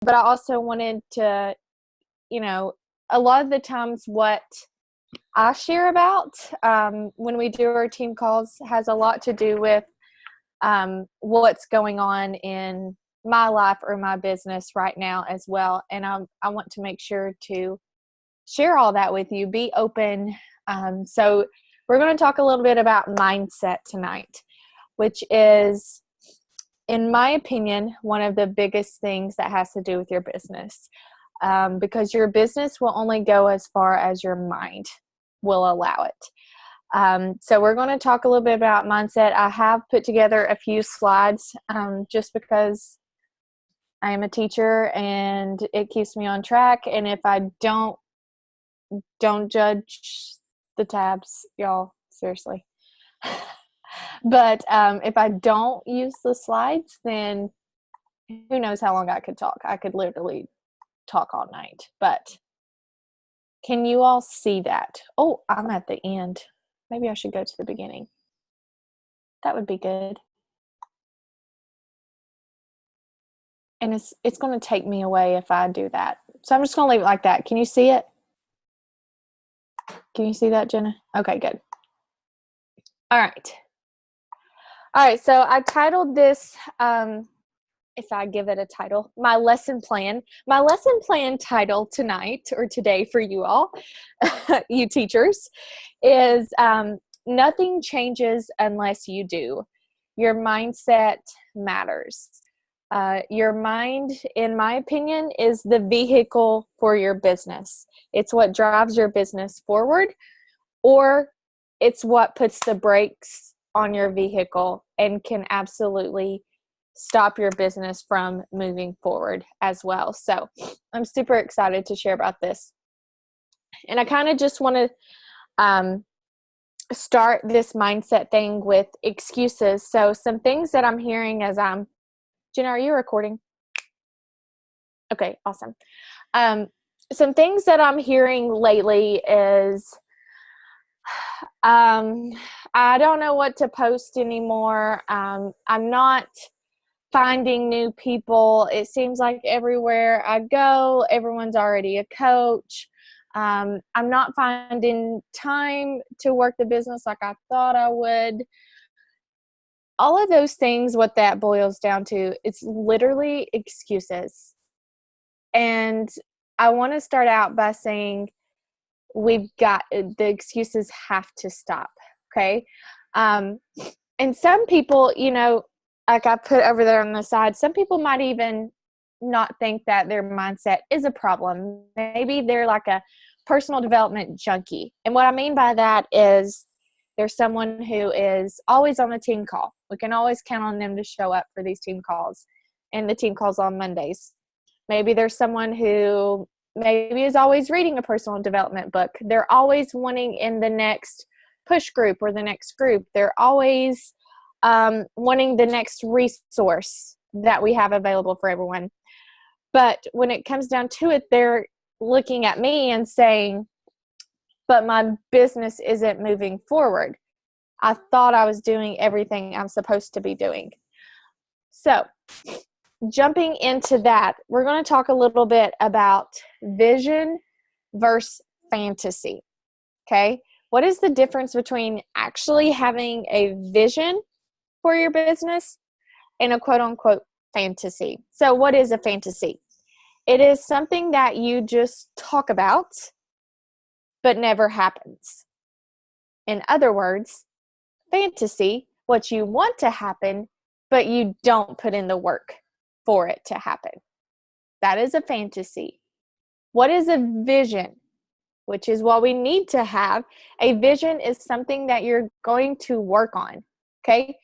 but I also wanted to, a lot of the times what I share about when we do our team calls has a lot to do with what's going on in my life or my business right now as well. And I want to make sure to share all that with you, be open. So we're going to talk a little bit about mindset tonight, which is, in my opinion, one of the biggest things that has to do with your business. Because your business will only go as far as your mind will allow it. So we're going to talk a little bit about mindset. I have put together a few slides just because I am a teacher and it keeps me on track. And if I don't judge the tabs, y'all, seriously. But if I don't use the slides, then who knows how long I could talk. I could literally talk all night. But can you all see that? Oh, I'm at the end. Maybe I should go to the beginning. That would be good. And it's going to take me away if I do that. So I'm just going to leave it like that. Can you see it? Can you see that, Jenna? Okay, good. All right, so I titled this, if I give it a title, my lesson plan. My lesson plan title tonight or today for you all, you teachers, is nothing changes unless you do. Your mindset matters. Your mind, in my opinion, is the vehicle for your business. It's what drives your business forward, or it's what puts the brakes on your vehicle and can absolutely stop your business from moving forward as well. So I'm super excited to share about this. And I kind of just want to start this mindset thing with excuses. So some things that I'm hearing as Jenna, are you recording? Okay, awesome. Some things that I'm hearing lately is, I don't know what to post anymore. I'm not finding new people. It seems like everywhere I go, everyone's already a coach. I'm not finding time to work the business like I thought I would. All of those things, what that boils down to, it's literally excuses. And I want to start out by saying the excuses have to stop. Okay. And some people, like I put over there on the side, some people might even not think that their mindset is a problem. Maybe they're like a personal development junkie. And what I mean by that is there's someone who is always on the team call. We can always count on them to show up for these team calls and the team calls on Mondays. Maybe there's someone who maybe is always reading a personal development book. They're always wanting in the next push group or the next group. They're always wanting the next resource that we have available for everyone. But when it comes down to it, they're looking at me and saying, but my business isn't moving forward. I thought I was doing everything I'm supposed to be doing. So jumping into that, we're going to talk a little bit about vision versus fantasy. Okay. What is the difference between actually having a vision for your business and a quote unquote fantasy? So what is a fantasy? It is something that you just talk about, but never happens. In other words, fantasy, what you want to happen, but you don't put in the work for it to happen. That is a fantasy. What is a vision? Which is what we need to have. A vision is something that you're going to work on. Okay?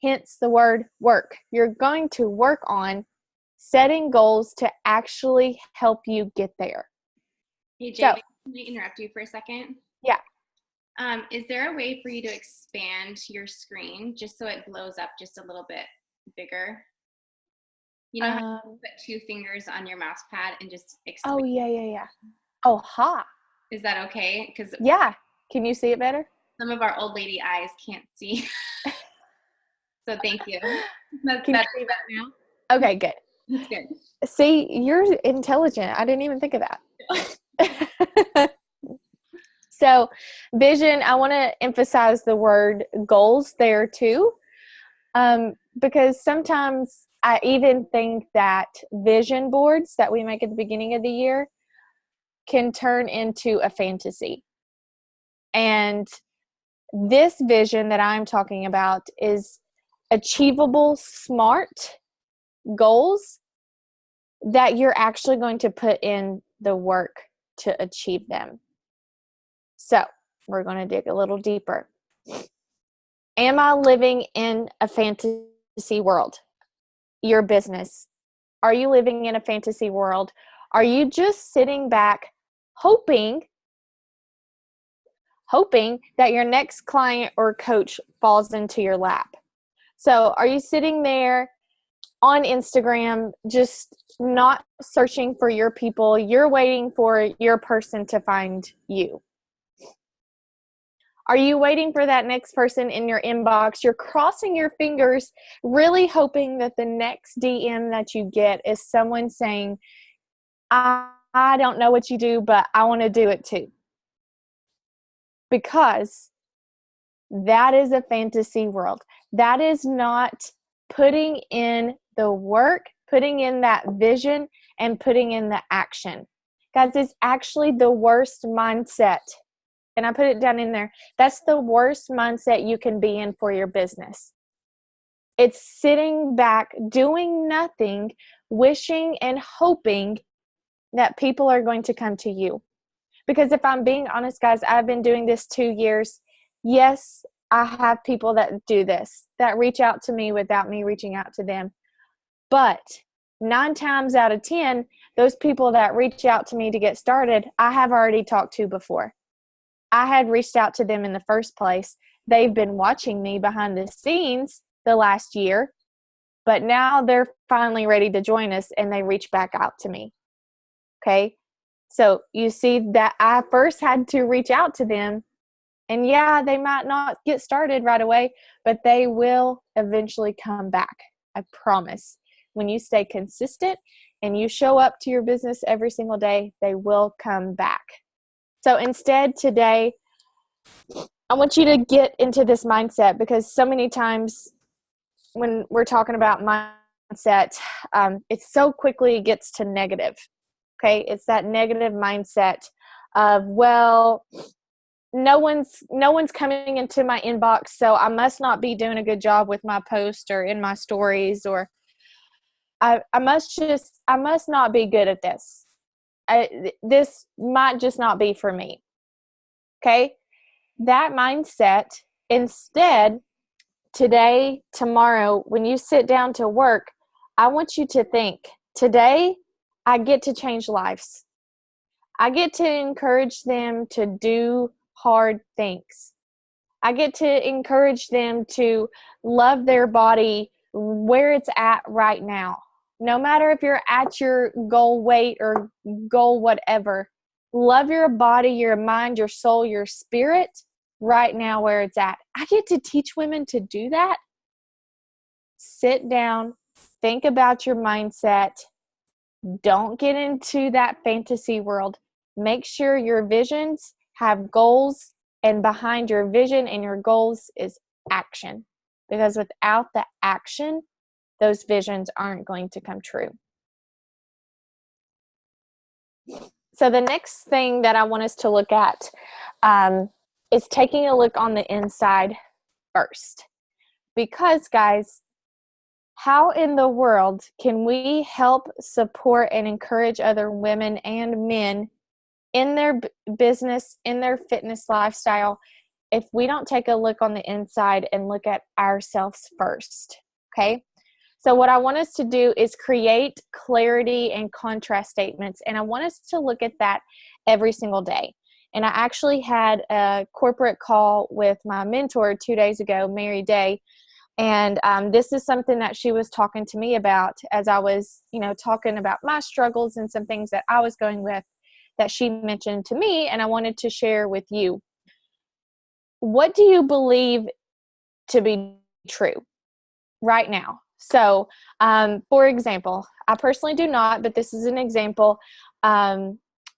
Hence the word work. You're going to work on setting goals to actually help you get there. Hey, Jay, can I interrupt you for a second? Yeah. Is there a way for you to expand your screen just so it blows up just a little bit bigger? You know how you put two fingers on your mouse pad and just expand? Oh, yeah. Oh, ha. Is that okay? Because yeah. Can you see it better? Some of our old lady eyes can't see. So thank you. Can you see that now? Okay, good. That's good. See, you're intelligent. I didn't even think of that. So vision, I want to emphasize the word goals there too. Because sometimes I even think that vision boards that we make at the beginning of the year can turn into a fantasy. And this vision that I'm talking about is achievable, smart goals that you're actually going to put in the work to achieve them. So we're going to dig a little deeper. Am I living in a fantasy world? Your business. Are you living in a fantasy world? Are you just sitting back hoping that your next client or coach falls into your lap? So are you sitting there on Instagram just not searching for your people? You're waiting for your person to find you. Are you waiting for that next person in your inbox? You're crossing your fingers, really hoping that the next DM that you get is someone saying, I don't know what you do, but I want to do it too. Because that is a fantasy world. That is not putting in the work, putting in that vision, and putting in the action. Guys, it's actually the worst mindset. And I put it down in there. That's the worst mindset you can be in for your business. It's sitting back, doing nothing, wishing and hoping that people are going to come to you. Because if I'm being honest, guys, I've been doing this 2 years. Yes, I have people that do this, that reach out to me without me reaching out to them. But 9 times out of 10, those people that reach out to me to get started, I have already talked to before. I had reached out to them in the first place. They've been watching me behind the scenes the last year, but now they're finally ready to join us and they reach back out to me. Okay. So you see that I first had to reach out to them, and yeah, they might not get started right away, but they will eventually come back. I promise. When you stay consistent and you show up to your business every single day, they will come back. So instead today, I want you to get into this mindset, because so many times when we're talking about mindset, it so quickly gets to negative. Okay, it's that negative mindset of, well, no one's coming into my inbox, so I must not be doing a good job with my post or in my stories, or I must not be good at this. This might just not be for me. Okay, that mindset. Instead, today, tomorrow, when you sit down to work, I want you to think, today I get to change lives. I get to encourage them to do hard things. I get to encourage them to love their body where it's at right now. No matter if you're at your goal weight or goal whatever, love your body, your mind, your soul, your spirit right now where it's at. I get to teach women to do that. Sit down, think about your mindset. Don't get into that fantasy world. Make sure your visions have goals, and behind your vision and your goals is action. Because without the action, those visions aren't going to come true. So the next thing that I want us to look at is taking a look on the inside first. Because, guys, how in the world can we help support and encourage other women and men in their business, in their fitness lifestyle, if we don't take a look on the inside and look at ourselves first? Okay. So what I want us to do is create clarity and contrast statements. And I want us to look at that every single day. And I actually had a corporate call with my mentor 2 days ago, Mary Day. And this is something that she was talking to me about as I was, talking about my struggles and some things that I was going with that she mentioned to me, and I wanted to share with you. What do you believe to be true right now? So, for example, I personally do not, but this is an example.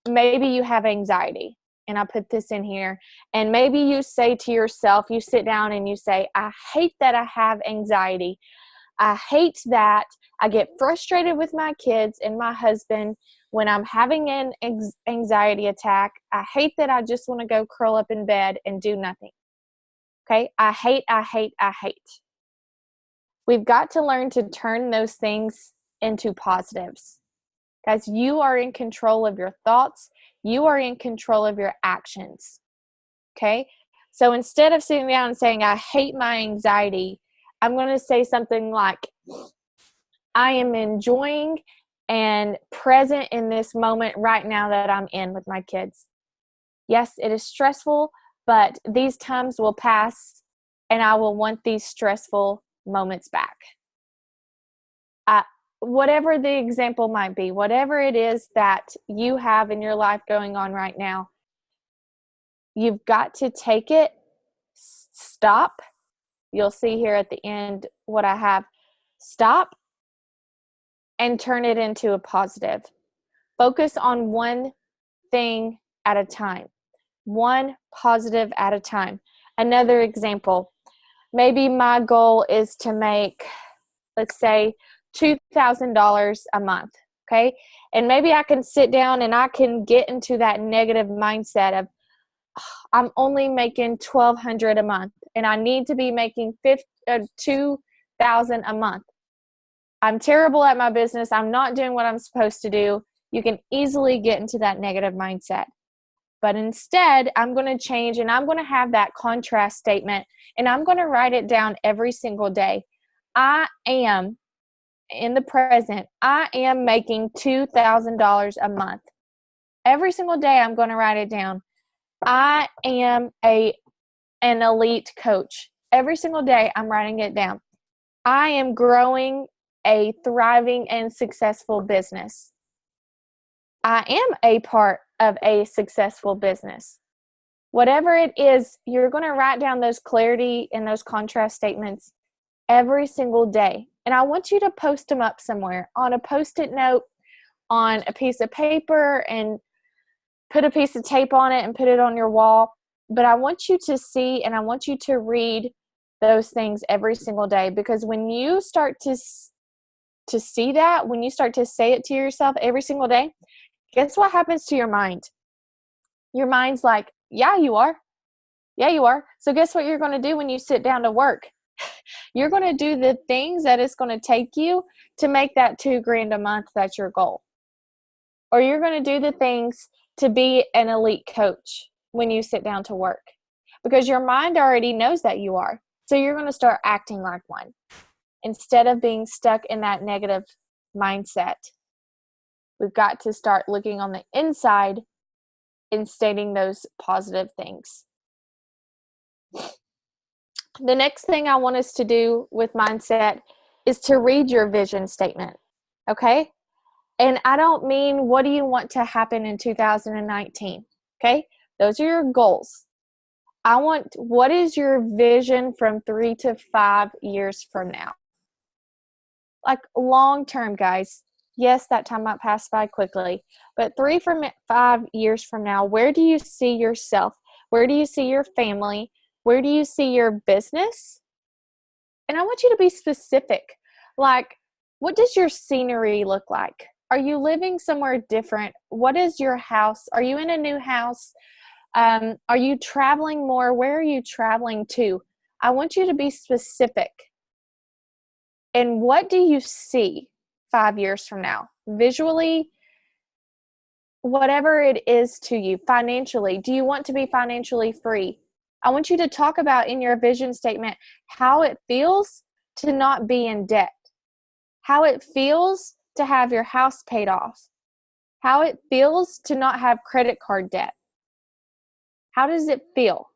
Maybe you have anxiety, and I put this in here, and maybe you say to yourself, you sit down and you say, I hate that I have anxiety. I hate that I get frustrated with my kids and my husband when I'm having an anxiety attack. I hate that I just want to go curl up in bed and do nothing. Okay? I hate, I hate, I hate. We've got to learn to turn those things into positives. Guys, you are in control of your thoughts. You are in control of your actions. Okay? So instead of sitting down and saying, I hate my anxiety, I'm going to say something like, I am enjoying and present in this moment right now that I'm in with my kids. Yes, it is stressful, but these times will pass and I will want these stressful moments back. Whatever the example might be, whatever it is that you have in your life going on right now, you've got to take it, stop. You'll see here at the end what I have. Stop and turn it into a positive. Focus on one thing at a time, one positive at a time. Another example, maybe my goal is to make, let's say, $2,000 a month, okay? And maybe I can sit down and I can get into that negative mindset of, I'm only making $1,200 a month and I need to be making $2,000 a month. I'm terrible at my business. I'm not doing what I'm supposed to do. You can easily get into that negative mindset. But instead, I'm going to change and I'm going to have that contrast statement and I'm going to write it down every single day. I am, in the present, I am making $2,000 a month. Every single day, I'm going to write it down. I am an elite coach. Every single day, I'm writing it down. I am growing a thriving and successful business. I am a part of a successful business. Whatever it is, you're going to write down those clarity and those contrast statements every single day. And I want you to post them up somewhere on a Post-it note, on a piece of paper, and put a piece of tape on it and put it on your wall. But I want you to see and I want you to read those things every single day, because when you start to see that, when you start to say it to yourself every single day, guess what happens to your mind? Your mind's like, yeah, you are. Yeah, you are. So guess what you're going to do when you sit down to work? You're going to do the things that it's going to take you to make that $2,000 a month. That's your goal. Or you're going to do the things to be an elite coach when you sit down to work, because your mind already knows that you are. So you're going to start acting like one instead of being stuck in that negative mindset. We've got to start looking on the inside and stating those positive things. The next thing I want us to do with mindset is to read your vision statement, okay? And I don't mean what do you want to happen in 2019, okay? Those are your goals. I want, what is your vision from 3 to 5 years from now? Like long term, guys. Yes, that time might pass by quickly, but 3 from 5 years from now, where do you see yourself? Where do you see your family? Where do you see your business? And I want you to be specific. Like, what does your scenery look like? Are you living somewhere different? What is your house? Are you in a new house? Are you traveling more? Where are you traveling to? I want you to be specific. And what do you see 5 years from now? Visually, whatever it is to you. Financially, do you want to be financially free? I want you to talk about in your vision statement how it feels to not be in debt, how it feels to have your house paid off, how it feels to not have credit card debt. How does it feel?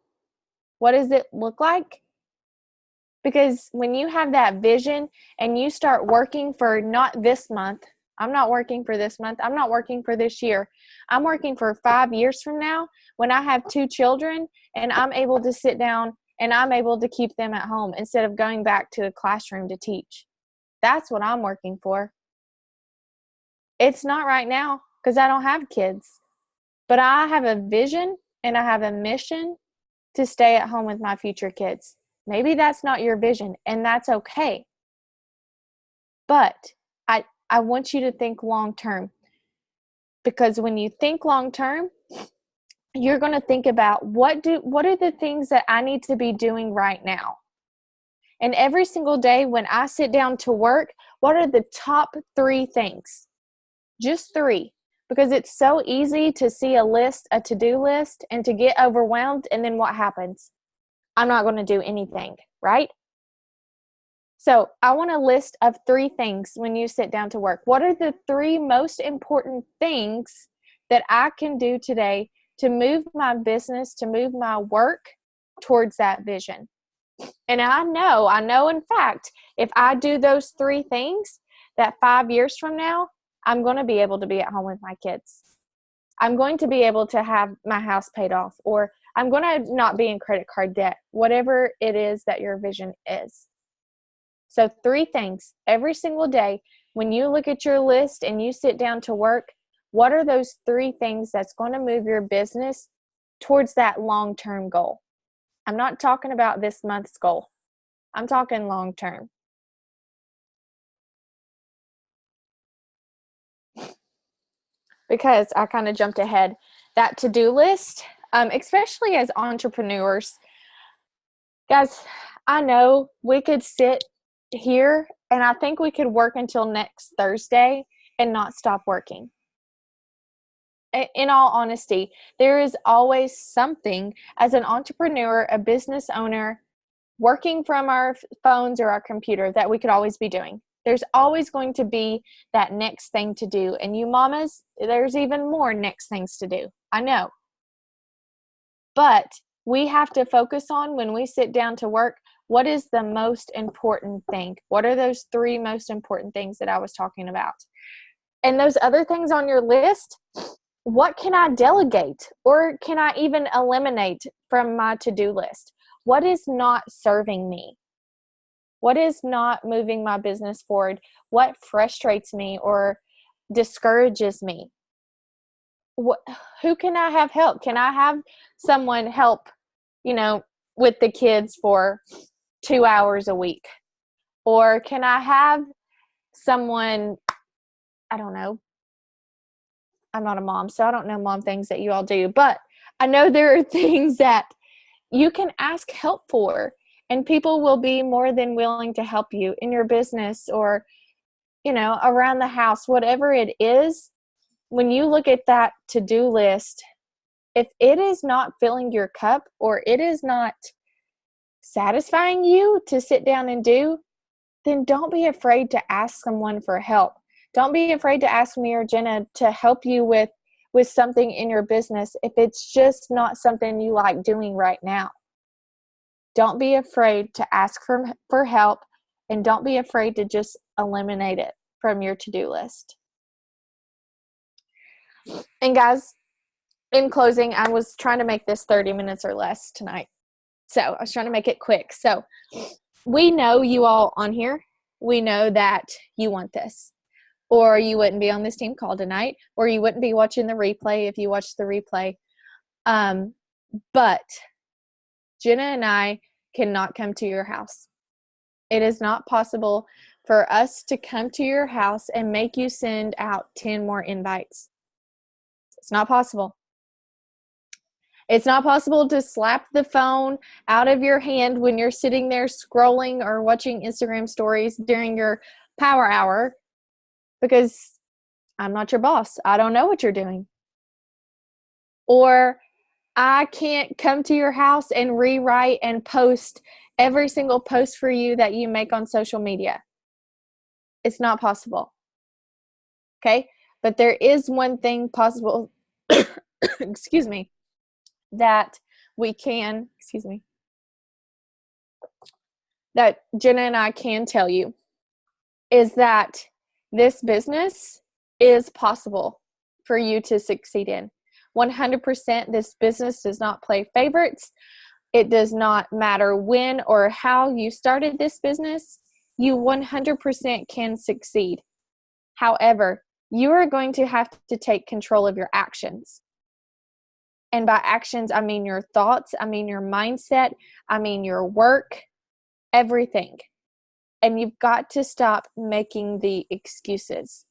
What does it look like? Because when you have that vision and you start working for not this month, I'm not working for this month, I'm not working for this year, I'm working for 5 years from now when I have 2 children and I'm able to sit down and I'm able to keep them at home instead of going back to a classroom to teach. That's what I'm working for. It's not right now because I don't have kids, but I have a vision and I have a mission to stay at home with my future kids. Maybe that's not your vision, and that's okay. But I want you to think long term, because when you think long term, you're going to think about what are the things that I need to be doing right now. And every single day when I sit down to work, what are the top 3 things? Just 3. Because it's so easy to see a to-do list, and to get overwhelmed, and then what happens? I'm not going to do anything, right? So I want a list of 3 things when you sit down to work. What are the 3 most important things that I can do today to move my business, to move my work towards that vision? And I know in fact, if I do those 3 things, that 5 years from now, I'm going to be able to be at home with my kids. I'm going to be able to have my house paid off, or I'm going to not be in credit card debt, whatever it is that your vision is. So 3 things every single day. When you look at your list and you sit down to work, what are those 3 things that's going to move your business towards that long-term goal? I'm not talking about this month's goal. I'm talking long-term. Because I kind of jumped ahead. That to-do list, especially as entrepreneurs, guys, I know we could sit here and I think we could work until next Thursday and not stop working. In all honesty, there is always something as an entrepreneur, a business owner, working from our phones or our computer that we could always be doing. There's always going to be that next thing to do. And you mamas, there's even more next things to do. I know. But we have to focus on, when we sit down to work, what is the most important thing? What are those 3 most important things that I was talking about? And those other things on your list, what can I delegate, or can I even eliminate from my to-do list? What is not serving me? What is not moving my business forward? What frustrates me or discourages me? Who can I have help? Can I have someone help, with the kids for 2 hours a week? Or can I have someone, I don't know, I'm not a mom, so I don't know mom things that you all do, but I know there are things that you can ask help for, and people will be more than willing to help you in your business or, around the house, whatever it is. When you look at that to-do list, if it is not filling your cup or it is not satisfying you to sit down and do, then don't be afraid to ask someone for help. Don't be afraid to ask me or Jenna to help you with something in your business if it's just not something you like doing right now. Don't be afraid to ask for help, and don't be afraid to just eliminate it from your to-do list. And guys, in closing, I was trying to make this 30 minutes or less tonight. So I was trying to make it quick. So we know you all on here. We know that you want this, or you wouldn't be on this team call tonight, or you wouldn't be watching the replay if you watched the replay. But Jenna and I cannot come to your house. It is not possible for us to come to your house and make you send out 10 more invites. It's not possible. It's not possible to slap the phone out of your hand when you're sitting there scrolling or watching Instagram stories during your power hour, because I'm not your boss. I don't know what you're doing. Or I can't come to your house and rewrite and post every single post for you that you make on social media. It's not possible. Okay? But there is one thing possible, excuse me, that we can, that Jenna and I can tell you, is that this business is possible for you to succeed in. 100%, this business does not play favorites. It does not matter when or how you started this business. You 100% can succeed. However, you are going to have to take control of your actions. And by actions, I mean your thoughts, I mean your mindset, I mean your work, everything. And you've got to stop making the excuses,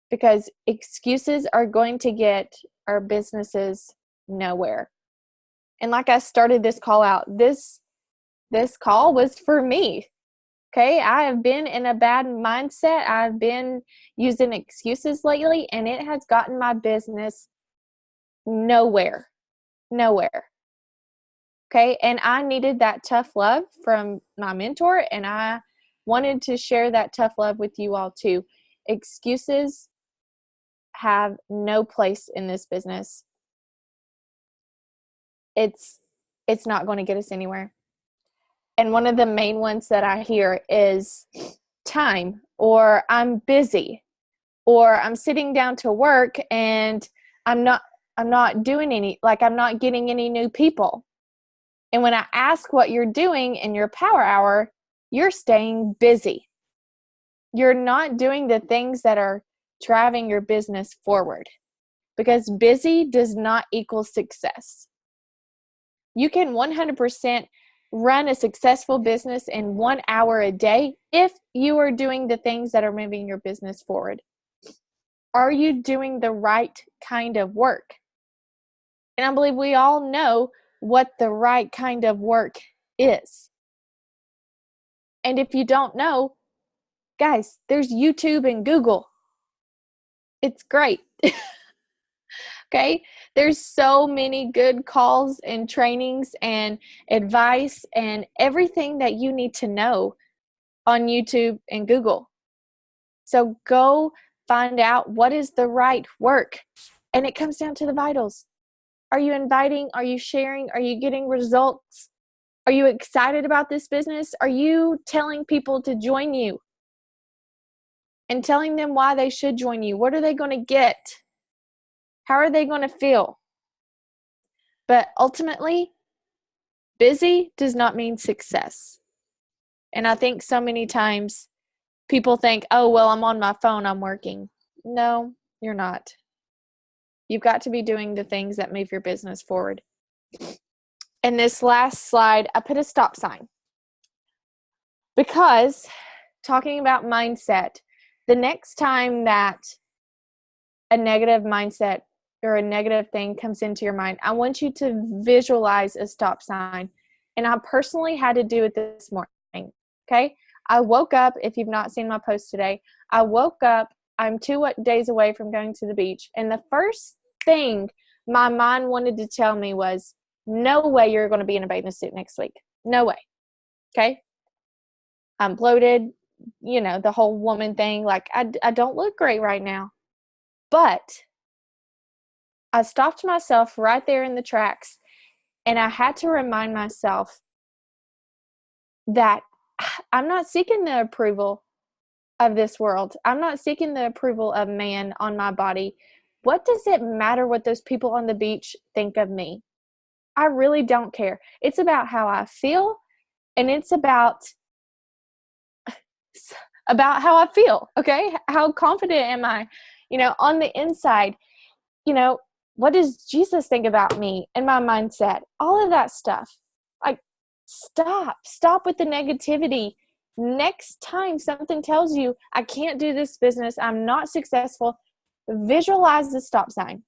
because excuses are going to get our businesses nowhere. And like I started this call out, this call was for me. Okay, I have been in a bad mindset. I've been using excuses lately, and it has gotten my business nowhere. Nowhere. Okay, and I needed that tough love from my mentor, and I wanted to share that tough love with you all too. Excuses have no place in this business. It's not going to get us anywhere. And one of the main ones that I hear is time, or I'm busy, or I'm sitting down to work and I'm not doing any, like I'm not getting any new people. And when I ask what you're doing in your power hour, you're staying busy. You're not doing the things that are driving your business forward, because busy does not equal success. You can 100% run a successful business in 1 hour a day if you are doing the things that are moving your business forward. Are you doing the right kind of work? And I believe we all know what the right kind of work is. And if you don't know, guys, there's YouTube and Google. It's great. Okay? There's so many good calls and trainings and advice and everything that you need to know on YouTube and Google. So go find out what is the right work. And it comes down to the vitals. Are you inviting? Are you sharing? Are you getting results? Are you excited about this business? Are you telling people to join you and telling them why they should join you? What are they going to get? How are they going to feel? But ultimately, busy does not mean success. And I think so many times people think, oh, well, I'm on my phone, I'm working. No, you're not. You've got to be doing the things that move your business forward. In this last slide, I put a stop sign, because talking about mindset, the next time that a negative mindset or a negative thing comes into your mind, I want you to visualize a stop sign. And I personally had to do it this morning. Okay. I woke up, if you've not seen my post today, I woke up, I'm 2 days away from going to the beach. And the first thing my mind wanted to tell me was, no way you're going to be in a bathing suit next week. No way. Okay. I'm bloated, the whole woman thing. Like I don't look great right now. But I stopped myself right there in the tracks, and I had to remind myself that I'm not seeking the approval of this world. I'm not seeking the approval of man on my body. What does it matter what those people on the beach think of me? I really don't care. It's about how I feel, and it's about how I feel, okay? How confident am I, on the inside? What does Jesus think about me and my mindset? All of that stuff. Like, stop with the negativity. Next time something tells you, I can't do this business, I'm not successful, visualize the stop sign.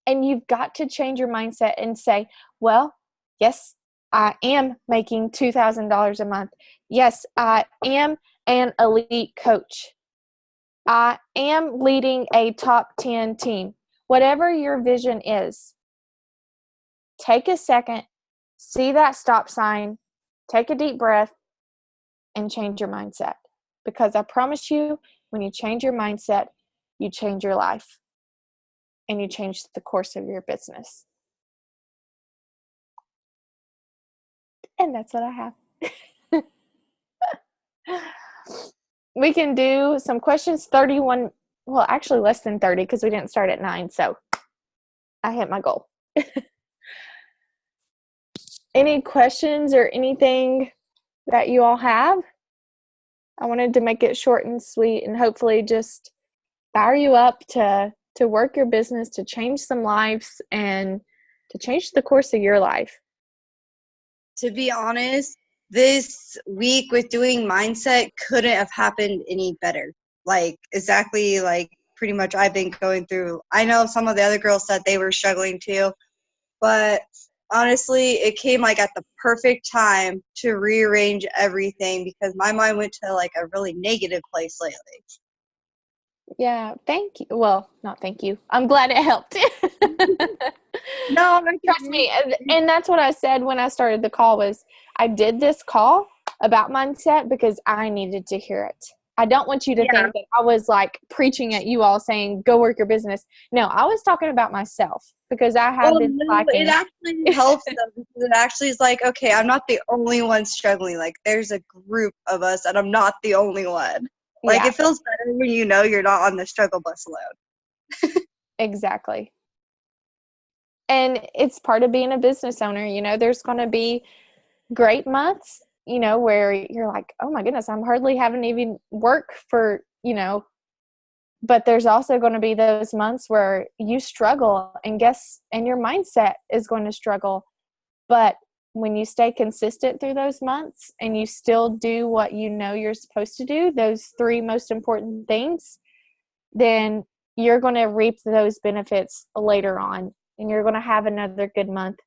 And you've got to change your mindset and say, well, yes, I am making $2,000 a month. Yes, I am an elite coach. I am leading a top 10 team. Whatever your vision is, take a second, see that stop sign, take a deep breath, and change your mindset. Because I promise you, when you change your mindset, you change your life and you change the course of your business. And that's what I have. We can do some questions, 31, well, actually less than 30, because we didn't start at 9, so I hit my goal. Any questions or anything that you all have? I wanted to make it short and sweet and hopefully just fire you up to work your business, to change some lives, and to change the course of your life. To be honest, this week with doing mindset couldn't have happened any better. Like, exactly like pretty much I've been going through. I know some of the other girls said they were struggling too, but honestly, it came like at the perfect time to rearrange everything because my mind went to like a really negative place lately. Yeah, thank you. Well, not thank you. I'm glad it helped. No, Trust me, and that's what I said when I started the call was I did this call about mindset because I needed to hear it. I don't want you to think that I was like preaching at you all saying go work your business. No, I was talking about myself because I have been slacking. It actually helps them because it actually is like, okay, I'm not the only one struggling. Like, there's a group of us and I'm not the only one. Like, it feels better when you know you're not on the struggle bus alone. Exactly. And it's part of being a business owner. You know, there's going to be great months, you know, where you're like, oh my goodness, I'm hardly having to even work for, you know, but there's also going to be those months where you struggle and your mindset is going to struggle. But when you stay consistent through those months and you still do what you know you're supposed to do, those 3 most important things, then you're going to reap those benefits later on and you're going to have another good month.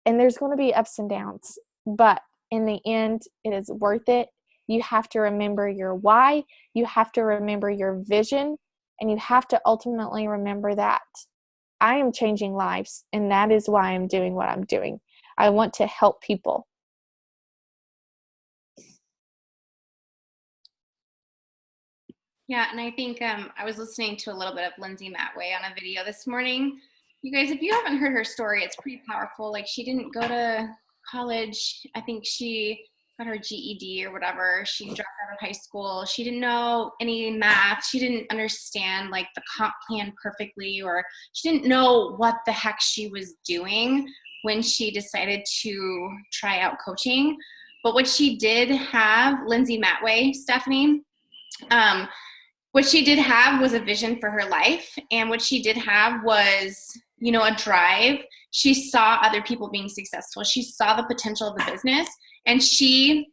And there's going to be ups and downs, but in the end, it is worth it. You have to remember your why. You have to remember your vision, and you have to ultimately remember that I am changing lives, and that is why I'm doing what I'm doing. I want to help people. Yeah, and I think I was listening to a little bit of Lindsay Matway on a video this morning. You guys, if you haven't heard her story, it's pretty powerful. Like, she didn't go to college. I think she got her GED or whatever. She dropped out of high school. She didn't know any math. She didn't understand like the comp plan perfectly, or she didn't know what the heck she was doing when she decided to try out coaching. But what she did have, Lindsay Matway, Stephanie, what she did have was a vision for her life. And what she did have was, you know, a drive. She saw other people being successful. She saw the potential of the business, and she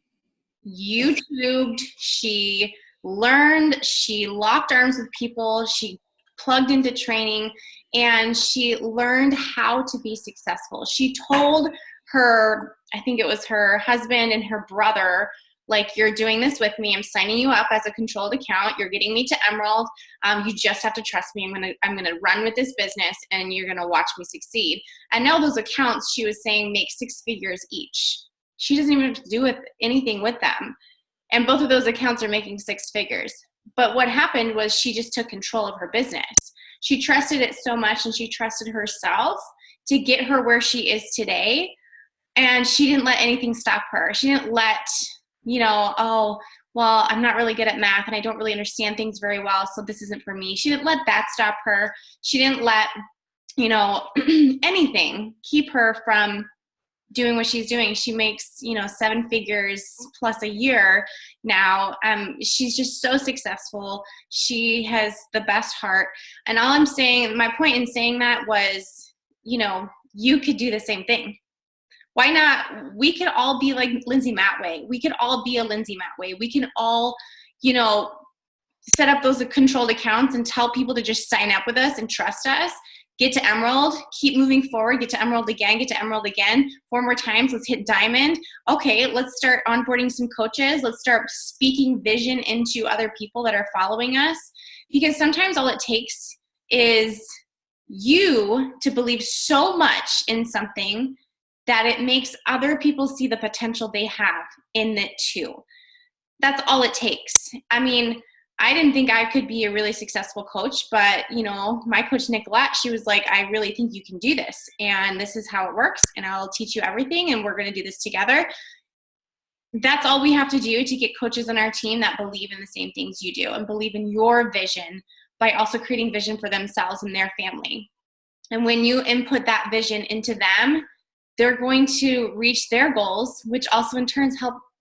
YouTubed, she learned, she locked arms with people, she plugged into training, and she learned how to be successful. She told her, I think it was her husband and her brother, like, you're doing this with me. I'm signing you up as a controlled account. You're getting me to Emerald. You just have to trust me. I'm gonna run with this business, and you're gonna watch me succeed. And now those accounts, she was saying, make 6 figures each. She doesn't even have to do anything with them. And both of those accounts are making 6 figures. But what happened was she just took control of her business. She trusted it so much, and she trusted herself to get her where she is today. And she didn't let anything stop her. She didn't let, you know, oh, well, I'm not really good at math and I don't really understand things very well, so this isn't for me. She didn't let that stop her. She didn't let, you know, anything keep her from doing what she's doing. She makes, you know, 7 figures plus a year now. She's just so successful. She has the best heart. And all I'm saying, my point in saying that was, you know, you could do the same thing. Why not? We could all be like Lindsay Matway. We could all be a Lindsay Matway. We can all, you know, set up those controlled accounts and tell people to just sign up with us and trust us. Get to Emerald, keep moving forward, get to Emerald again, 4 more times, let's hit Diamond. Okay, let's start onboarding some coaches. Let's start speaking vision into other people that are following us. Because sometimes all it takes is you to believe so much in something that it makes other people see the potential they have in it too. That's all it takes. I mean, I didn't think I could be a really successful coach, but, you know, my coach, Nicolette, she was like, I really think you can do this, and this is how it works, and I'll teach you everything, and we're going to do this together. That's all we have to do to get coaches on our team that believe in the same things you do and believe in your vision by also creating vision for themselves and their family. And when you input that vision into them, they're going to reach their goals, which also in turn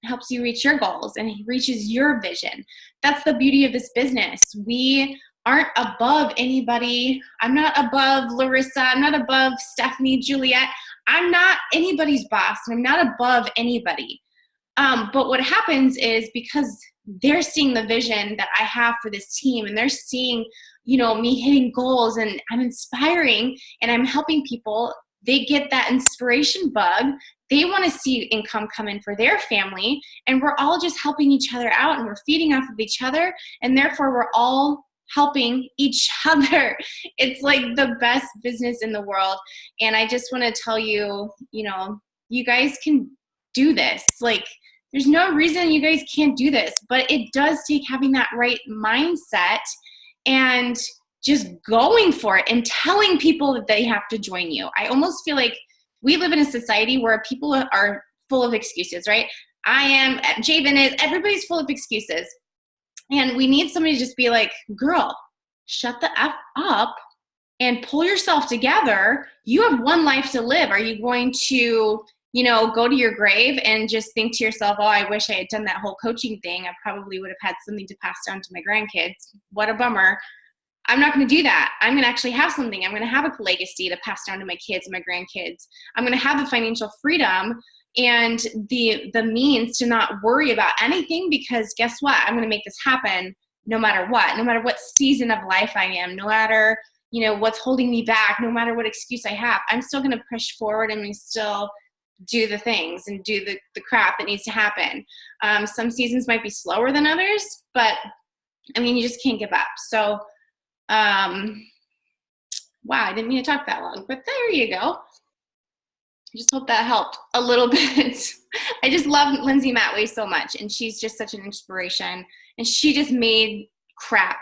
helps you reach your goals and reaches your vision. That's the beauty of this business. We aren't above anybody. I'm not above Larissa. I'm not above Stephanie, Juliet. I'm not anybody's boss, and I'm not above anybody. But what happens is, because they're seeing the vision that I have for this team, and they're seeing, me hitting goals, and I'm inspiring and I'm helping people, they get that inspiration bug. They want to see income come in for their family, and we're all just helping each other out, and we're feeding off of each other, and therefore we're all helping each other. It's like the best business in the world. And I just want to tell you, you guys can do this. Like, there's no reason you guys can't do this, but it does take having that right mindset and just going for it and telling people that they have to join you. I almost feel like we live in a society where people are full of excuses, right? I am, Javen is, everybody's full of excuses. And we need somebody to just be like, girl, shut the F up and pull yourself together. You have one life to live. Are you going to, go to your grave and just think to yourself, oh, I wish I had done that whole coaching thing. I probably would have had something to pass down to my grandkids. What a bummer. I'm not going to do that. I'm going to actually have something. I'm going to have a legacy to pass down to my kids and my grandkids. I'm going to have the financial freedom and the means to not worry about anything, because guess what? I'm going to make this happen no matter what season of life I am, no matter, what's holding me back, no matter what excuse I have. I'm still going to push forward, and we still do the things and do the crap that needs to happen. Some seasons might be slower than others, but you just can't give up. So, wow, I didn't mean to talk that long, but there you go. I just hope that helped a little bit. I just love Lindsay Matway so much, and she's just such an inspiration, and she just made crap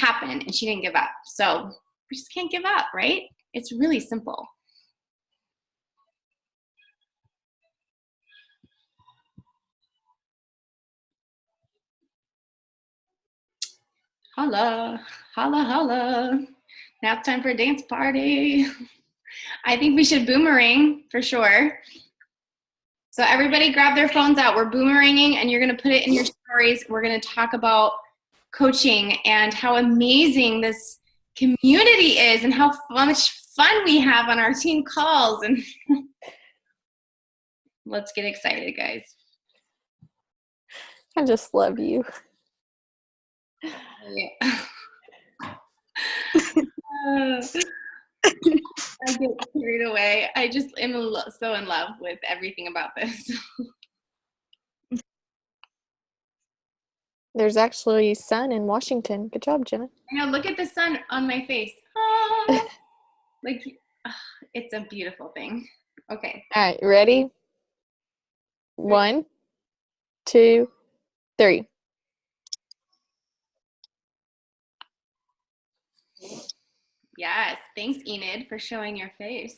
happen, and she didn't give up. So we just can't give up, right? It's really simple. Holla, holla, holla. Now it's time for a dance party. I think we should boomerang for sure. So everybody grab their phones out. We're boomeranging, and you're going to put it in your stories. We're going to talk about coaching and how amazing this community is and how much fun we have on our team calls. And let's get excited, guys. I just love you. Yeah. I get carried away. I just am so in love with everything about this. There's actually sun in Washington. Good job, Jenna. I know, look at the sun on my face. It's a beautiful thing. Okay. All right, ready? 1, 2, 3. Yes. Thanks, Enid, for showing your face.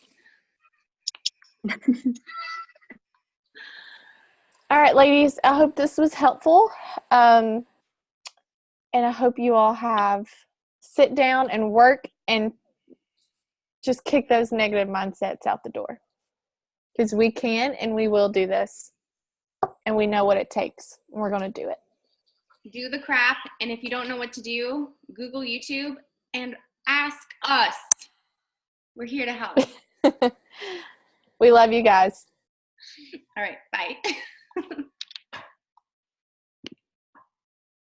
All right, ladies, I hope this was helpful. And I hope you all sit down and work and just kick those negative mindsets out the door. Because we can and we will do this. And we know what it takes. And we're going to do it. Do the crap. And if you don't know what to do, Google YouTube and ask us. We're here to help. We love you guys. All right. Bye.